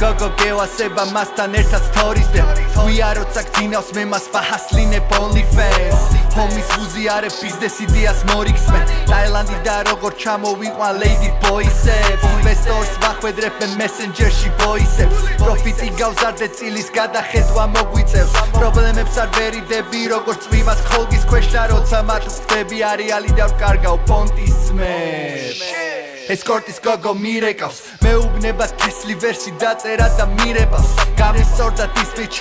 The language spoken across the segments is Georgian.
Gogo გევასება მასთან ერთად სტორიზდებ ვიაროცა გძინავს მე მას ვაჰასლინებ OnlyFans ჰომის ვუზი არე ბიზნეს იდეას მორიქსმენ ტაილანდი და როგორ ჩამოვიყვა Lady Boys-ებს ინვესტორს ვახვედრებ მე მესენჯერში voice-ებს პროფიტი გავზარდე წილის გადახედვა მოგვიწევს პრობლემებს არ ვერიდები როგორც წვიმას ხოლგის ქვეშ როცა მათ ვხვდები არეალი და ვკარგავ პონტის ძმებს Escortis gogo mirეკავს მეუბნება თესლი ვერსი დაწერა და მირებავს გამისწორდა დისპიჩ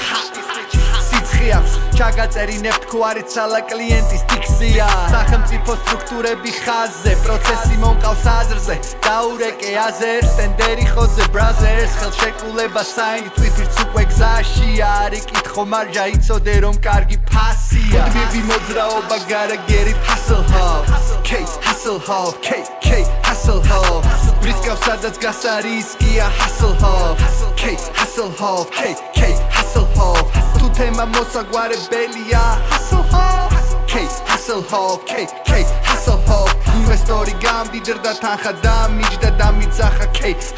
სიცხე აქვს ჩაგაწერინებ თქوارიცალა კლიენტის დიქცია სახელმწიფო სტრუქტურები ხაზზე პროცესი მომყავს აზრზე დაურეკე აზერს ტენდერი ხოზე ბრაზერს ხელშეკრულება საინი ტვიტერს უკვე გზაშია არი კითხო მარჯა იცოდე რომ კარგი ფასია მივი მოძრაობა gotta get it hustle hard hustle hard hustle hard Briscoe სადაც გასარისკია hustle hard hustle hard hustle hard Tu თემა მოსაგვარებელია hustle hard hustle hard hustle hard ინვესტორი გამდიდრდა თანხა დამიჯდა დამიძახა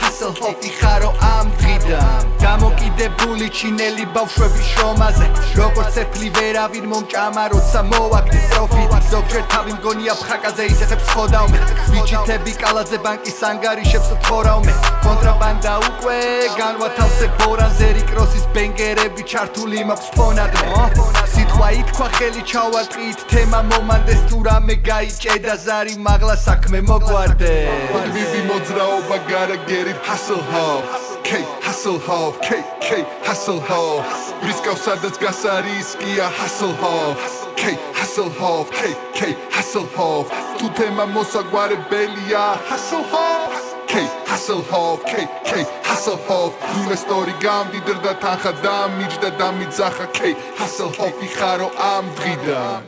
hustle hard იხარო ამ დღიდან გამოკიდებული ჩინელი ბავშვების შრომაზე როგორც წეფლი ვერავინ მომჭამა როცა მოვაგდე პროფიტი ზოგჯერ თავი მგონია ფხაკაზე ისეთებს ხოდავმე ვიჩითები კალაძე ბანკის ანგარიშებს თხოვრავმე კონტრაბანდა უკვე განვათავსებ ბორანზე რიკროსის ბენგერები ჩართული მაქვს ფონადმე სიტყვა ითქვა ხელი ჩავატყით თემა მომანდეს თუ რამე გაიჭედა ზარი მაღლა საქმე მოგვარდე ვივი მოძრაობა gotta get it hustle hard hustle hard hustle hard Briscoe სადაც გასარისკია hustle hard hustle hard hustle hard Tu თემა მოსაგვარებელია hustle hard hustle hard hustle hard ინვესტორი გამდიდრდა თანხა დამიჯდა დამიძახა hustle hard იხარო ამ დღიდან